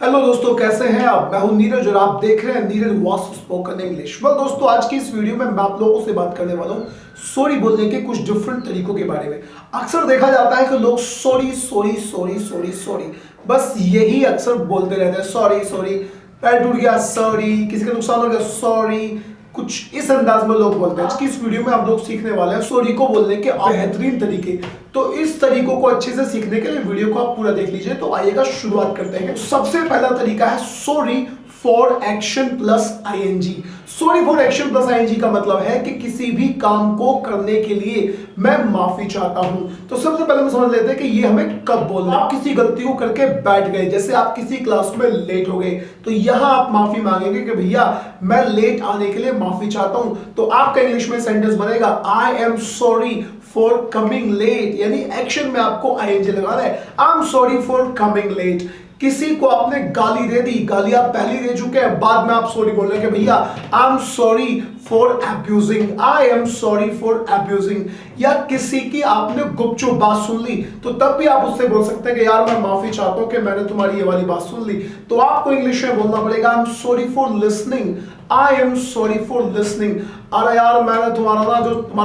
Hello दोस्तों, कैसे हैं आप। मैं हूं नीरज और आप देख रहे हैं नीरज वॉस स्पोकन इंग्लिश। वेल दोस्तों, आज की इस वीडियो में मैं आप लोगों से बात करने वाला हूं सॉरी बोलने के कुछ डिफरेंट तरीकों के बारे में। अक्सर देखा जाता है कि लोग sorry sorry sorry sorry sorry बस यही अक्सर बोलते रहते हैं। सॉरी सॉरी, पैर टूट गया सॉरी, किसी का नुकसान हो गया सॉरी, कुछ इस अंदाज में लोग बोलते हैं। आज की इस वीडियो में हम लोग सीखने वाले हैं सॉरी को बोलने के बेहतरीन तरीके। तो इस तरीकों को अच्छे से सीखने के लिए वीडियो को आप पूरा देख लीजिए। तो आइएगा शुरुआत करते हैं। सबसे पहला तरीका है sorry for action plus I N G. Sorry for action plus I N G का मतलब है कि किसी भी काम को करने के लिए मैं माफी चाहता हूं। तो सबसे पहले हम समझ लेते हैं कि ये हमें कब बोलना है। आप किसी गलती को करके बैठ गए, जैसे आप किसी क्लास में लेट हो गए, तो यहां आप माफी मांगेंगे कि भैया मैं लेट आने के लिए माफी चाहता हूं। तो आपका इंग्लिश में सेंटेंस बनेगा I am sorry for coming late, यानी एक्शन में आपको आईएनजी लगाना है। I am sorry for coming late. किसी को आपने गाली दे दी, गाली आप पहले दे चुके हैं, बाद में आप सॉरी बोल रहे हैं कि भैया आई am sorry for abusing, I am sorry for abusing. या किसी की आपने गुपचुप बात सुन ली, तो तब भी आप उससे बोल सकते हैं कि यार मैं माफी चाहता हूं कि मैंने तुम्हारी ये वाली बात सुन ली। तो आपको इंग्लिश में बोलना पड़ेगा आई am sorry for listening, I am sorry for listening. अरे यार मैंने तुम्हारा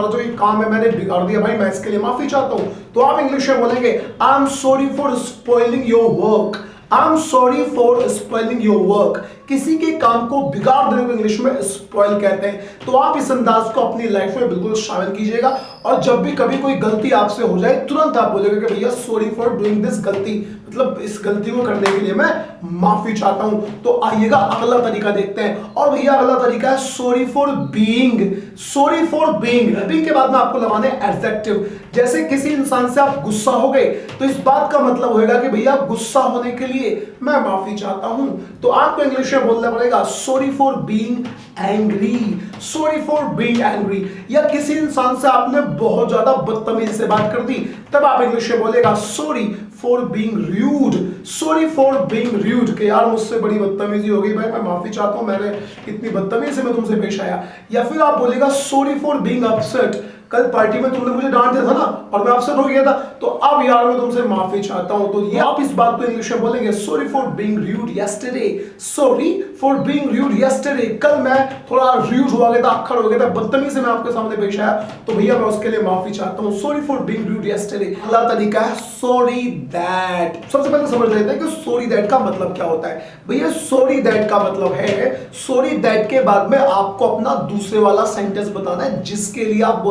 जो ये काम है मैंने बिगाड़ दिया भाई, मैं इसके लिए माफी चाहता हूं। तो आप इंग्लिश में बोलेंगे आई am sorry for spoiling your work, I am sorry for spoiling your work. किसी के काम को बिगाड़ देने को इंग्लिश में स्पॉइल कहते हैं। तो आप इस अंदाज को अपनी लाइफ में बिल्कुल शामिल कीजिएगा। और जब भी कभी कोई गलती आपसे हो जाए, तुरंत आप बोलेंगे कि भैया सॉरी फॉर डूइंग दिस गलती, मतलब इस गलती को करने के लिए मैं माफी चाहता हूं। तो आइएगा अगला तरीका देखते हैं। और भैया अगला तरीका है sorry for being. Sorry for being, being के बाद में आपको लगाने एडजेक्टिव। जैसे किसी इंसान से आप गुस्सा हो गए, तो इस बात का मतलब होगा कि भैया गुस्सा होने के लिए मैं माफी चाहता हूं। तो आपको इंग्लिश में बोलना पड़ेगा sorry for being angry, sorry for being angry. या किसी इंसान से आपने बहुत ज्यादा बदतमीजी से बात कर दी, तब आप इंग्लिश में बोलेगा sorry for being rude, sorry for being rude. कि यार मुझसे बड़ी बदतमीजी हो गई भाई, मैं माफी चाहता हूं, मैंने इतनी बदतमीजी से मैं तुमसे पेश आया। या फिर आप बोलेगा सॉरी फॉर बीइंग अपसेट। कल पार्टी में तुमने मुझे डांट दिया था ना और मैं अपसेट हो गया था, तो अब यार मैं तुमसे माफी चाहता हूं। तो ये आप इस बात को इंग्लिश में बोलेंगे sorry for being rude yesterday, sorry for being rude yesterday. कल मैं थोड़ा रूड हुआ गया था, अक्खड़ हो गया था, बदतमीजी से मैं आपके सामने पेश आया, तो भैया मैं उसके लिए माफी चाहता हूं। Sorry for being rude yesterday. अगला तरीका है सॉरी दैट। सबसे पहले समझ लेते हैं कि सॉरी दैट का मतलब क्या होता है। भैया सॉरी दैट का मतलब है सॉरी दैट के बाद में आपको अपना दूसरे वाला सेंटेंस बताना है जिसके लिए आप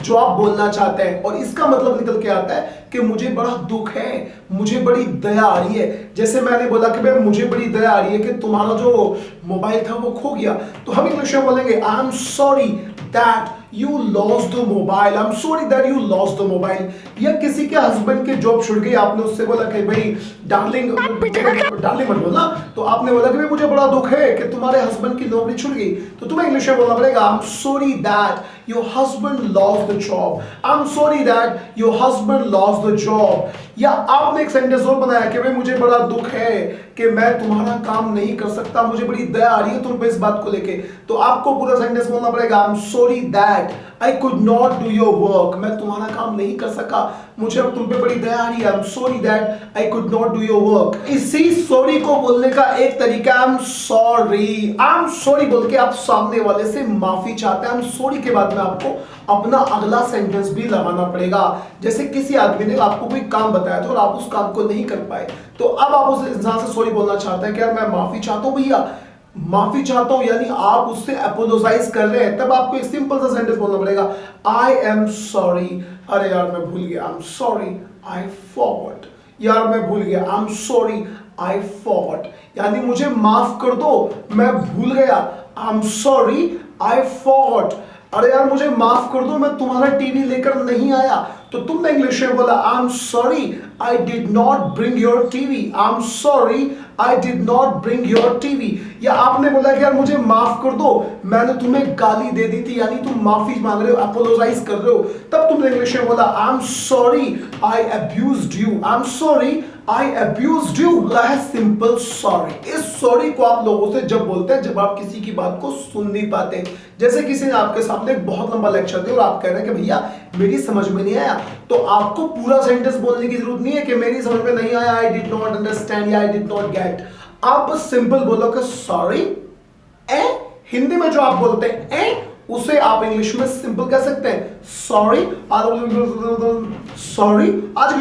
जो आप बोलना चाहते हैं। और इसका मतलब निकल के आता है कि मुझे बड़ा दुख है, मुझे बड़ी दया आ रही है। जैसे मैंने बोला कि भाई मुझे बड़ी दया आ रही है कि तुम्हारा जो मोबाइल था वो खो गया, तो हम इंग्लिश में बोलेंगे आई am sorry that you lost the mobile, I'm sorry that you lost the mobile। या किसी के हस्बैंड की जॉब छूट गई, आपने उससे बोला कि भाई डार्लिंग डार्लिंग मत बोलना, तो आपने बोला कि भाई मुझे बड़ा दुख है कि तुम्हारे हस्बैंड की नौकरी छूट गई, तो तुम्हें इंग्लिश में बोलना पड़ेगा आई am sorry that your husband lost the job, I am sorry that your husband lost the job. या आपने एक सेंटेंस और बनाया कि भाई मुझे बड़ा दुख है कि मैं तुम्हारा काम नहीं कर सकता, मुझे बड़ी दया आ रही है तुम पे इस बात को लेके, तो आपको पूरा सेंटेंस बोलना पड़ेगा आई am sorry that I could not do your work। मैं तुम्हारा काम नहीं कर सका, मुझे अब तुम पे बड़ी दया आ रही है। I'm sorry that I could not do your work। इसी सॉरी को बोलने का एक तरीका I'm sorry। I'm sorry बोल के आप सामने वाले से माफी चाहते हैं। I'm sorry के बाद में आपको अपना अगला सेंटेंस भी लगाना पड़ेगा। जैसे किसी आदमी ने आपको कोई काम बताया था और आप उस काम को नहीं कर पाए, तो अब आप उस इंसान से सॉरी बोलना चाहते हैं कि यार मैं माफी चाहता हूं भैया, माफी चाहता हूं, यानी आप उससे अपोलोजाइज कर रहे हैं। तब आपको एक सिंपल सा सेंटेंस बोलना पड़ेगा आई एम सॉरी। अरे यार मैं भूल गया, आई एम सॉरी आई फॉरगॉट। यार मैं भूल गया, आई एम सॉरी आई फॉरगॉट। यानी मुझे माफ कर दो, मैं भूल गया, आई एम सॉरी आई फॉरगॉट। अरे यार मुझे माफ कर दो, मैं तुम्हारा टीवी लेकर नहीं आया, तो तुमने इंग्लिश में बोला आई am sorry I did not bring your TV, I am sorry I did not bring your TV. या आपने बोला कि यार मुझे माफ कर दो, मैंने तुम्हें गाली दे दी थी, यानी तुम माफी मांग रहे हो, अपोलोजाइज कर रहे हो, तब तुमने इंग्लिश में बोला आई am sorry I abused you, I am sorry I abused you. है सिंपल सॉरी। इस सॉरी को आप लोगों से जब बोलते हैं जब आप किसी की बात को सुन नहीं पाते। जैसे किसी ने आपके सामने एक बहुत लंबा लेक्चर दिया और आप कह रहे हैं कि भैया मेरी समझ में नहीं आया, तो आपको पूरा सेंटेंस बोलने की जरूरत नहीं है कि मेरी समझ में नहीं आया, आई डिड नॉट अंडरस्टैंड या आई डिड नॉट गेट। आप बस सिंपल बोलोगे सॉरी। ए हिंदी में जो आप बोलते हैं ए, उसे आप इंग्लिश में सिंपल कह सकते हैं सॉरी। सॉरी आज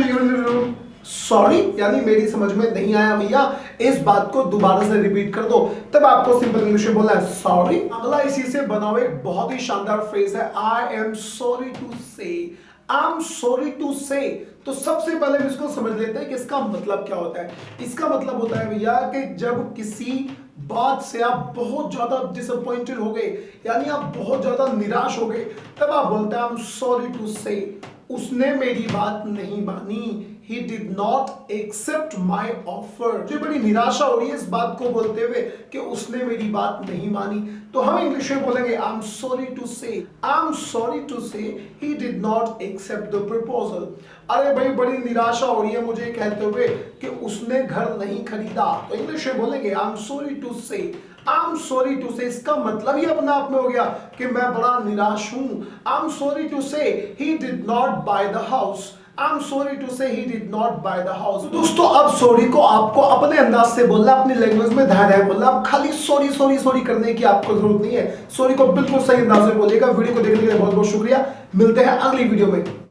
सॉरी यानी मेरी समझ में नहीं आया भैया, इस बात को दोबारा से रिपीट कर दो, तब आपको सिंपल इंग्लिश में बोलना है सॉरी। अगला इसी से बना हुआ एक बहुत ही शानदार फ्रेज है आई एम सॉरी टू से। आई एम सॉरी टू से, तो सबसे पहले हम इसको समझ लेते हैं कि इसका मतलब क्या होता है। इसका मतलब होता है भैया कि जब किसी बात से आप बहुत ज्यादा डिसअपॉइंटेड हो गए, यानी आप बहुत ज्यादा निराश हो गए, तब आप बोलते हैं आई एम सॉरी टू से उसने मेरी बात नहीं मानी, he did not accept my offer। मुझे बड़ी निराशा हो रही है इस बात को बोलते हुए कि उसने मेरी बात नहीं मानी, तो हम इंग्लिश में बोलेंगे आई एम सॉरी टू से, आई एम सॉरी टू से he did not accept the proposal। अरे भाई बड़ी निराशा हो रही है मुझे कहते हुए कि उसने घर नहीं खरीदा, तो इंग्लिश में बोलेंगे आई एम सॉरी टू से, आई एम सॉरी टू से। इसका मतलब ही अपने आप में हो गया कि मैं बड़ा निराश हूं। आई am sorry to say he did not buy the house, I am sorry to say he did not buy the house. दोस्तों अब सॉरी को आपको अपने अंदाज से बोलना, अपनी लैंग्वेज में ध्यान बोलना। अब खाली सॉरी सॉरी सॉरी करने की आपको जरूरत नहीं है, सॉरी को बिल्कुल सही अंदाज में बोलिएगा। वीडियो को देखने के लिए बहुत बहुत शुक्रिया, मिलते हैं अगली वीडियो में।